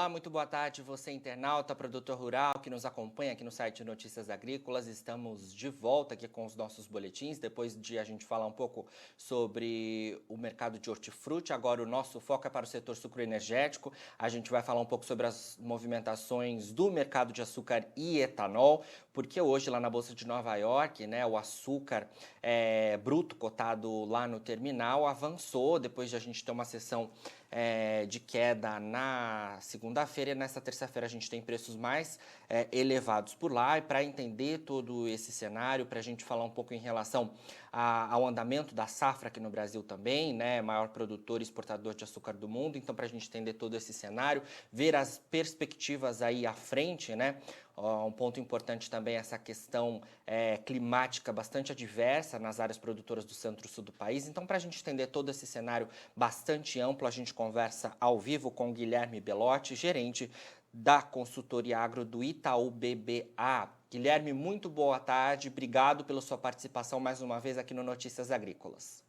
Olá, muito boa tarde, você internauta, produtor rural que nos acompanha aqui no site Notícias Agrícolas. Estamos de volta aqui com os nossos boletins, depois de a gente falar um pouco sobre o mercado de hortifruti. Agora o nosso foco é para o setor sucroenergético. A gente vai falar um pouco sobre as movimentações do mercado de açúcar e etanol, porque hoje lá na Bolsa de Nova York, né, o açúcar bruto cotado lá no terminal avançou, depois de a gente ter uma sessão de queda na segunda-feira, e nesta terça-feira a gente tem preços mais elevados por lá. E para entender todo esse cenário, para a gente falar um pouco em relação ao andamento da safra aqui no Brasil também, né, maior produtor e exportador de açúcar do mundo, então para a gente entender todo esse cenário, ver as perspectivas aí à frente, né, um ponto importante também é essa questão climática bastante adversa nas áreas produtoras do centro-sul do país. Então, para a gente entender todo esse cenário bastante amplo, a gente conversa ao vivo com o Guilherme Belotti, gerente da consultoria agro do Itaú BBA. Guilherme, muito boa tarde, obrigado pela sua participação mais uma vez aqui no Notícias Agrícolas.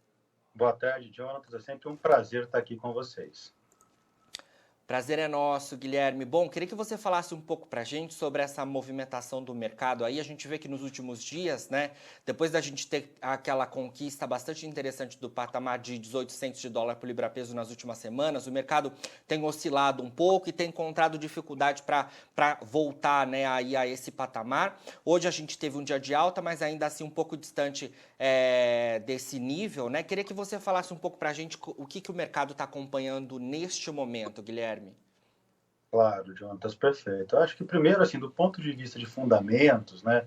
Boa tarde, Jonatas, é sempre um prazer estar aqui com vocês. Prazer é nosso, Guilherme. Bom, queria que você falasse um pouco para a gente sobre essa movimentação do mercado aí. A gente vê que nos últimos dias, né, depois da gente ter aquela conquista bastante interessante do patamar de 18 centos de dólar por libra-peso nas últimas semanas, o mercado tem oscilado um pouco e tem encontrado dificuldade para voltar, né, aí a esse patamar. Hoje a gente teve um dia de alta, mas ainda assim um pouco distante desse nível, né? Queria que você falasse um pouco para a gente o que o mercado está acompanhando neste momento, Guilherme. Claro, Jonatas, perfeito. Eu acho que primeiro, assim, do ponto de vista de fundamentos, né,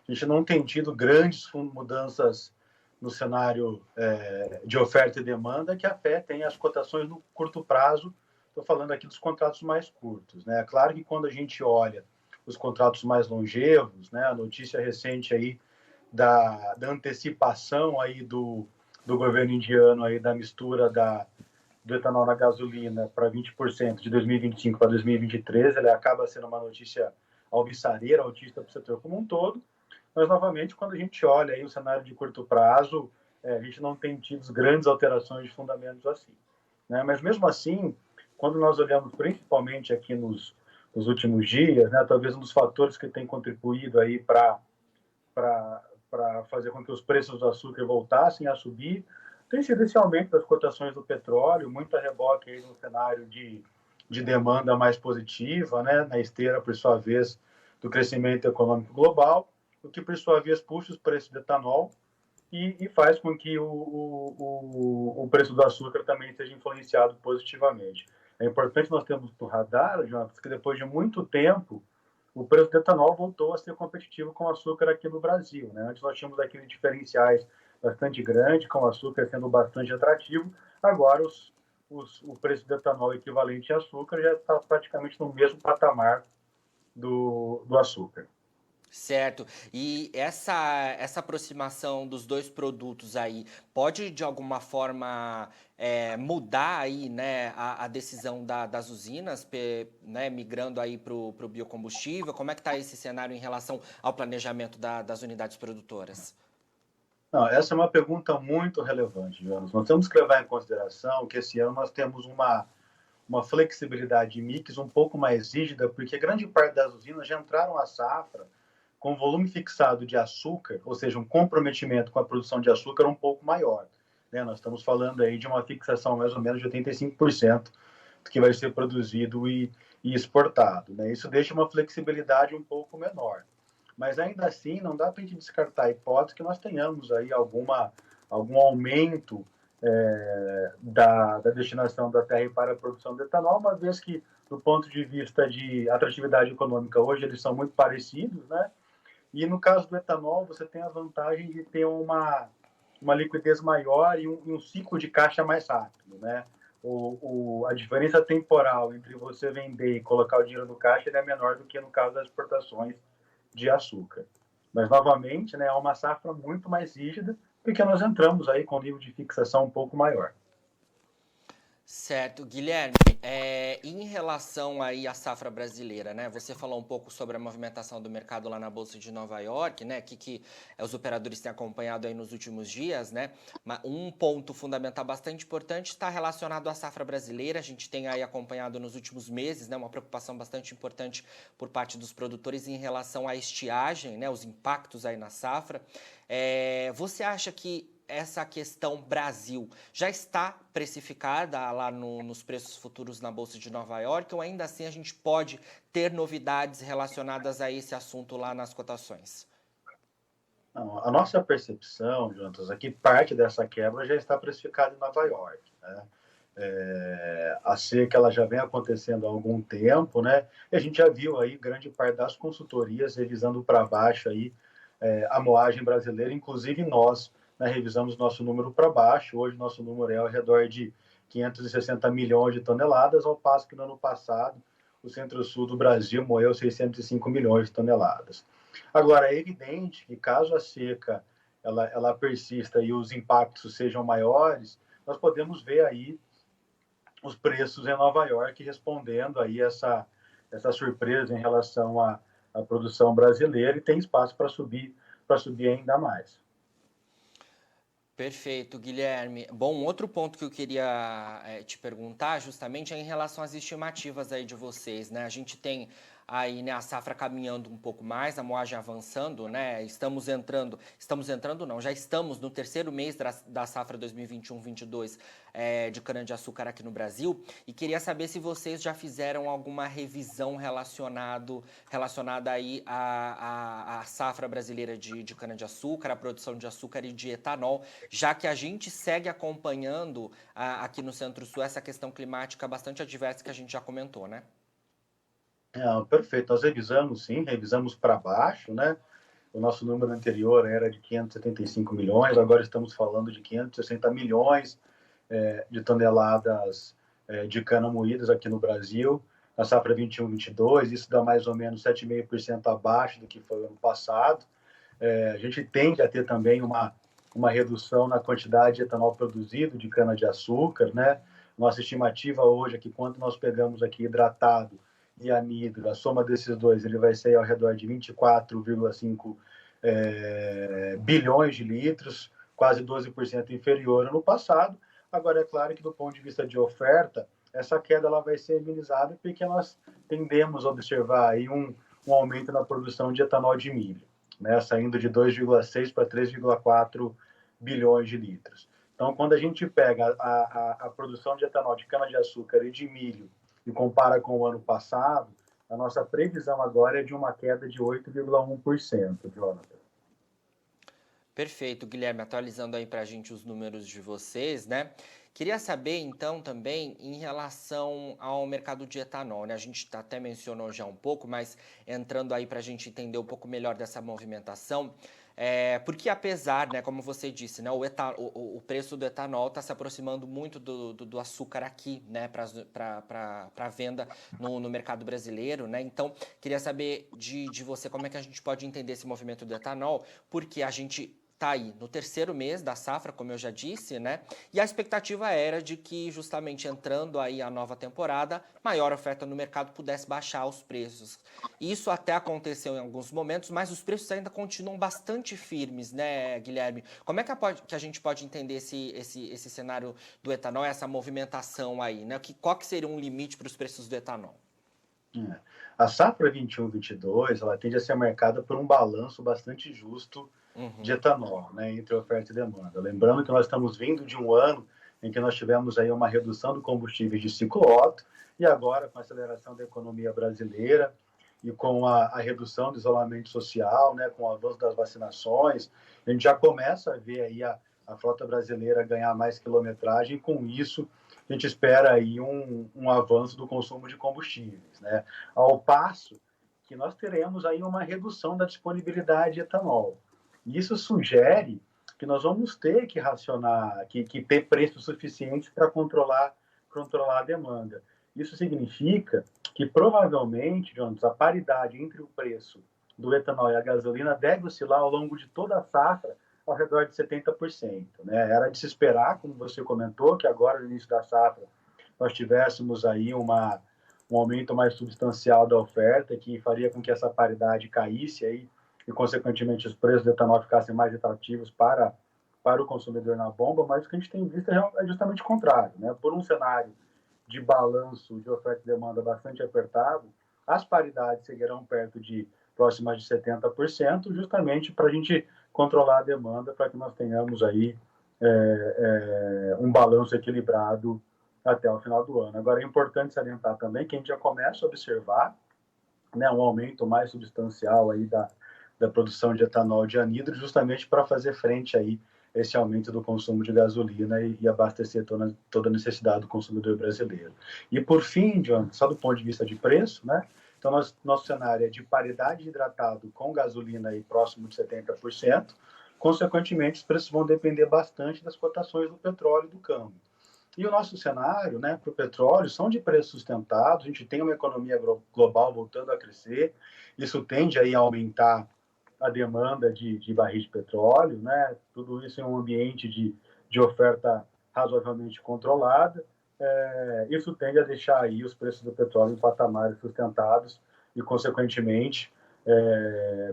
a gente não tem tido grandes mudanças no cenário de oferta e demanda que afetem as cotações no curto prazo. Estou falando aqui dos contratos mais curtos, né? Claro que quando a gente olha os contratos mais longevos, né, a notícia recente aí da antecipação aí do governo indiano aí da mistura do etanol na gasolina para 20% de 2025 para 2023, ela acaba sendo uma notícia alvissareira, autista para o setor como um todo, mas novamente quando a gente olha aí o cenário de curto prazo, a gente não tem tido grandes alterações de fundamentos assim, né? Mas mesmo assim, quando nós olhamos principalmente aqui nos últimos dias, né, talvez um dos fatores que tem contribuído aí para fazer com que os preços do açúcar voltassem a subir, tem sido esse aumento das cotações do petróleo, muito a reboque aí no cenário de demanda mais positiva, né, na esteira, por sua vez, do crescimento econômico global, o que, por sua vez, puxa os preços do etanol e faz com que o preço do açúcar também seja influenciado positivamente. É importante nós termos no radar, Jonathan, que depois de muito tempo, o preço do etanol voltou a ser competitivo com o açúcar aqui no Brasil, né? Antes nós tínhamos aqueles diferenciais bastante grandes, com o açúcar sendo bastante atrativo. Agora o preço do etanol equivalente a açúcar já está praticamente no mesmo patamar do açúcar. Certo. E essa aproximação dos dois produtos aí pode, de alguma forma, mudar aí, né, a decisão das usinas, né, migrando aí para o biocombustível? Como é que está esse cenário em relação ao planejamento das unidades produtoras? Não, essa é uma pergunta muito relevante, Jonas. Nós temos que levar em consideração que esse ano nós temos uma flexibilidade de mix um pouco mais rígida, porque grande parte das usinas já entraram à safra com volume fixado de açúcar, ou seja, um comprometimento com a produção de açúcar um pouco maior, né? Nós estamos falando aí de uma fixação mais ou menos de 85% do que vai ser produzido e exportado, né? Isso deixa uma flexibilidade um pouco menor. Mas ainda assim, não dá para a gente descartar a hipótese que nós tenhamos aí algum aumento da destinação da terra para a produção de etanol, uma vez que, do ponto de vista de atratividade econômica, hoje eles são muito parecidos, né? E no caso do etanol, você tem a vantagem de ter uma liquidez maior e um ciclo de caixa mais rápido, né? A diferença temporal entre você vender e colocar o dinheiro no caixa é menor do que no caso das exportações de açúcar. Mas, novamente, né, é uma safra muito mais rígida, porque nós entramos aí com um nível de fixação um pouco maior. Certo, Guilherme, em relação aí à safra brasileira, né? Você falou um pouco sobre a movimentação do mercado lá na Bolsa de Nova York, né? Que os operadores têm acompanhado aí nos últimos dias, né? Um ponto fundamental bastante importante está relacionado à safra brasileira. A gente tem aí acompanhado nos últimos meses, né? Uma preocupação bastante importante por parte dos produtores em relação à estiagem, né? Os impactos aí na safra. Você acha que essa questão Brasil já está precificada lá nos preços futuros na Bolsa de Nova York, ou ainda assim a gente pode ter novidades relacionadas a esse assunto lá nas cotações? Não, a nossa percepção, Jonas, é que parte dessa quebra já está precificada em Nova York, né? A seca ela já vem acontecendo há algum tempo, né? E a gente já viu aí grande parte das consultorias revisando para baixo aí a moagem brasileira, inclusive nós, né, revisamos nosso número para baixo. Hoje nosso número é ao redor de 560 milhões de toneladas, ao passo que no ano passado o centro-sul do Brasil moeu 605 milhões de toneladas. Agora, é evidente que caso a seca ela persista e os impactos sejam maiores, nós podemos ver aí os preços em Nova York respondendo aí essa surpresa em relação à produção brasileira, e tem espaço para subir ainda mais. Perfeito, Guilherme. Bom, outro ponto que eu queria te perguntar justamente é em relação às estimativas aí de vocês, né? A gente tem aí, né, a safra caminhando um pouco mais, a moagem avançando, né? Estamos entrando não, já estamos no terceiro mês da safra 2021-22 de cana-de-açúcar aqui no Brasil, e queria saber se vocês já fizeram alguma revisão relacionada aí à safra brasileira de cana-de-açúcar, à produção de açúcar e de etanol, já que a gente segue acompanhando aqui no Centro-Sul essa questão climática bastante adversa que a gente já comentou, né? Perfeito, nós revisamos sim, revisamos para baixo, né? O nosso número anterior era de 575 milhões, agora estamos falando de 560 milhões de toneladas de cana moídas aqui no Brasil, na safra 21-22, isso dá mais ou menos 7,5% abaixo do que foi o ano passado. A gente tende a ter também uma redução na quantidade de etanol produzido de cana-de-açúcar, né? Nossa estimativa hoje é que quanto nós pegamos aqui hidratado e anidro, a soma desses dois, ele vai ser ao redor de 24,5 bilhões de litros, quase 12% inferior ao ano passado. Agora, é claro que do ponto de vista de oferta, essa queda ela vai ser minimizada porque nós tendemos a observar aí um aumento na produção de etanol de milho, né, saindo de 2,6 para 3,4 bilhões de litros. Então, quando a gente pega a produção de etanol de cana-de-açúcar e de milho e compara com o ano passado, a nossa previsão agora é de uma queda de 8,1%, Jonathan. Perfeito, Guilherme, atualizando aí para a gente os números de vocês, né? Queria saber, então, também em relação ao mercado de etanol, né? A gente até mencionou já um pouco, mas entrando aí para a gente entender um pouco melhor dessa movimentação, porque apesar, né, como você disse, né, o preço do etanol está se aproximando muito do açúcar aqui, né, para venda no mercado brasileiro, né? Então, queria saber de você como é que a gente pode entender esse movimento do etanol, porque a gente está aí no terceiro mês da safra, como eu já disse, né? E a expectativa era de que, justamente entrando aí a nova temporada, maior oferta no mercado pudesse baixar os preços. Isso até aconteceu em alguns momentos, mas os preços ainda continuam bastante firmes, né, Guilherme? Como é que a gente pode entender esse cenário do etanol, essa movimentação aí, né? Qual que seria um limite para os preços do etanol? A safra 21-22 ela tende a ser marcada por um balanço bastante justo de etanol, né, entre oferta e demanda. Lembrando que nós estamos vindo de um ano em que nós tivemos aí uma redução do combustível de ciclo Otto, e agora com a aceleração da economia brasileira e com a redução do isolamento social, né, com o avanço das vacinações, a gente já começa a ver aí a frota brasileira ganhar mais quilometragem, e com isso a gente espera aí um avanço do consumo de combustíveis, né? Ao passo que nós teremos aí uma redução da disponibilidade de etanol. E isso sugere que nós vamos ter que racionar, que ter preço suficiente para controlar a demanda. Isso significa que provavelmente, Jonas, a paridade entre o preço do etanol e a gasolina deve oscilar ao longo de toda a safra ao redor de 70%. Né? Era de se esperar, como você comentou, que agora no início da safra nós tivéssemos aí um aumento mais substancial da oferta, que faria com que essa paridade caísse aí, e, consequentemente, os preços do etanol ficassem mais atrativos para o consumidor na bomba, mas o que a gente tem visto é justamente o contrário, né? Por um cenário de balanço de oferta e demanda bastante apertado, as paridades seguirão perto de próximas de 70%, justamente para a gente controlar a demanda, para que nós tenhamos aí um balanço equilibrado até o final do ano. Agora, é importante salientar também que a gente já começa a observar, né, um aumento mais substancial aí da produção de etanol de anidro, justamente para fazer frente aí esse aumento do consumo de gasolina e abastecer toda a necessidade do consumidor brasileiro. E por fim, John, só do ponto de vista de preço, né? Então, nosso cenário é de paridade de hidratado com gasolina aí próximo de 70%. Consequentemente, os preços vão depender bastante das cotações do petróleo e do câmbio. E o nosso cenário, né, para o petróleo são de preços sustentados, a gente tem uma economia global voltando a crescer, isso tende aí a aumentar a demanda de barris de petróleo, né, tudo isso em um ambiente de oferta razoavelmente controlada, isso tende a deixar aí os preços do petróleo em patamares sustentados e, consequentemente,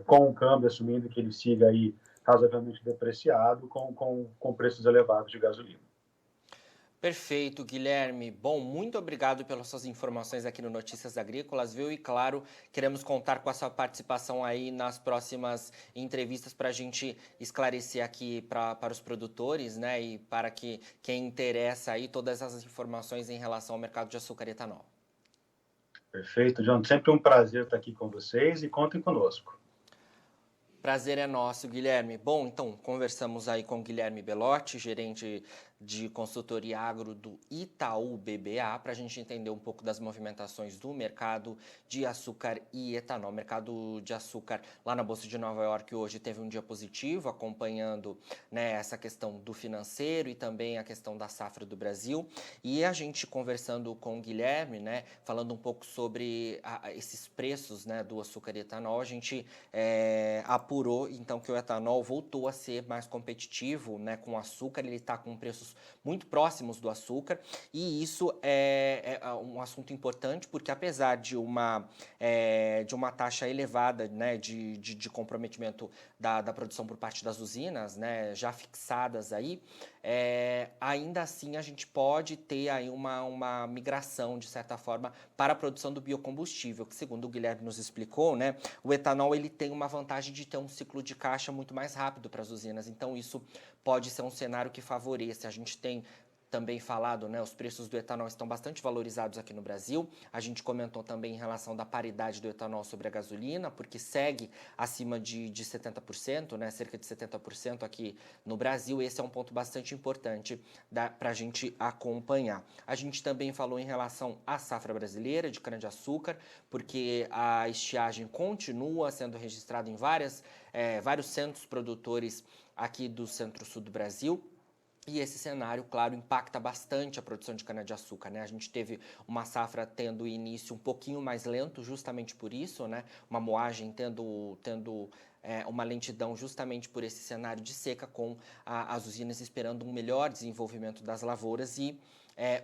com o câmbio assumindo que ele siga aí razoavelmente depreciado, com preços elevados de gasolina. Perfeito, Guilherme. Bom, muito obrigado pelas suas informações aqui no Notícias Agrícolas, viu? E claro, queremos contar com a sua participação aí nas próximas entrevistas para a gente esclarecer aqui para os produtores, né? E para que quem interessa aí todas as informações em relação ao mercado de açúcar e etanol. Perfeito, John. Sempre um prazer estar aqui com vocês e contem conosco. Prazer é nosso, Guilherme. Bom, então, conversamos aí com o Guilherme Belotti, gerente de consultoria agro do Itaú BBA, para a gente entender um pouco das movimentações do mercado de açúcar e etanol. O mercado de açúcar lá na Bolsa de Nova York hoje teve um dia positivo, acompanhando, né, essa questão do financeiro e também a questão da safra do Brasil. E a gente conversando com o Guilherme, né, falando um pouco sobre esses preços, né, do açúcar e etanol, a gente apurou então que o etanol voltou a ser mais competitivo, né, com o açúcar. Ele está com preços muito próximos do açúcar, e isso é um assunto importante, porque apesar de uma taxa elevada, né, de comprometimento da produção por parte das usinas, né, já fixadas aí, ainda assim a gente pode ter aí uma migração, de certa forma, para a produção do biocombustível, que, segundo o Guilherme nos explicou, né, o etanol ele tem uma vantagem de ter um ciclo de caixa muito mais rápido para as usinas, então isso pode ser um cenário que favoreça. A gente tem também falado, né, os preços do etanol estão bastante valorizados aqui no Brasil. A gente comentou também em relação da paridade do etanol sobre a gasolina, porque segue acima de 70%, né, cerca de 70% aqui no Brasil. Esse é um ponto bastante importante para a gente acompanhar. A gente também falou em relação à safra brasileira de cana-de-açúcar, porque a estiagem continua sendo registrada em vários centros produtores aqui do centro-sul do Brasil. E esse cenário, claro, impacta bastante a produção de cana-de-açúcar, né? A gente teve uma safra tendo início um pouquinho mais lento, justamente por isso, né? Uma moagem tendo uma lentidão justamente por esse cenário de seca, com as usinas esperando um melhor desenvolvimento das lavouras, e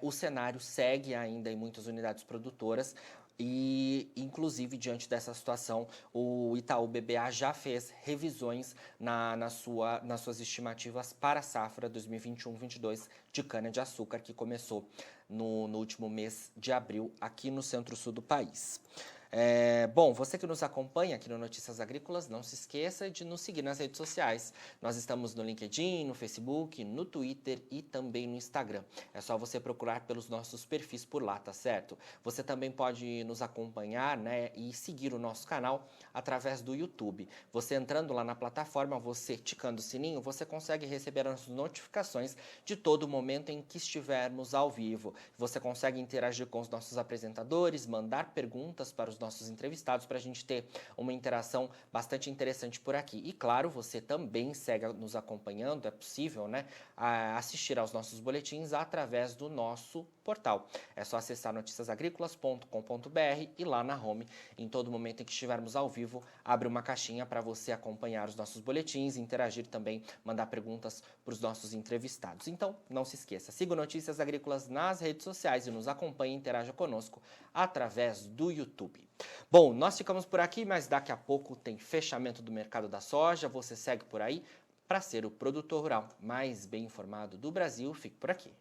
o cenário segue ainda em muitas unidades produtoras. E, inclusive, diante dessa situação, o Itaú BBA já fez revisões nas suas estimativas para a safra 2021-22 de cana-de-açúcar, que começou no último mês de abril, aqui no centro-sul do país. Bom, você que nos acompanha aqui no Notícias Agrícolas, não se esqueça de nos seguir nas redes sociais. Nós estamos no LinkedIn, no Facebook, no Twitter e também no Instagram. É só você procurar pelos nossos perfis por lá, tá certo? Você também pode nos acompanhar, né, e seguir o nosso canal através do YouTube. Você entrando lá na plataforma, você ticando o sininho, você consegue receber as notificações de todo momento em que estivermos ao vivo. Você consegue interagir com os nossos apresentadores, mandar perguntas para os nossos entrevistados, para a gente ter uma interação bastante interessante por aqui. E claro, você também segue nos acompanhando, é possível, né, assistir aos nossos boletins através do nosso portal. É só acessar noticiasagricolas.com.br e lá na home, em todo momento em que estivermos ao vivo, abre uma caixinha para você acompanhar os nossos boletins, interagir também, mandar perguntas para os nossos entrevistados. Então, não se esqueça, siga o Notícias Agrícolas nas redes redes sociais e nos acompanhe e interaja conosco através do YouTube. Bom, nós ficamos por aqui, mas daqui a pouco tem fechamento do mercado da soja. Você segue por aí para ser o produtor rural mais bem informado do Brasil. Fique por aqui.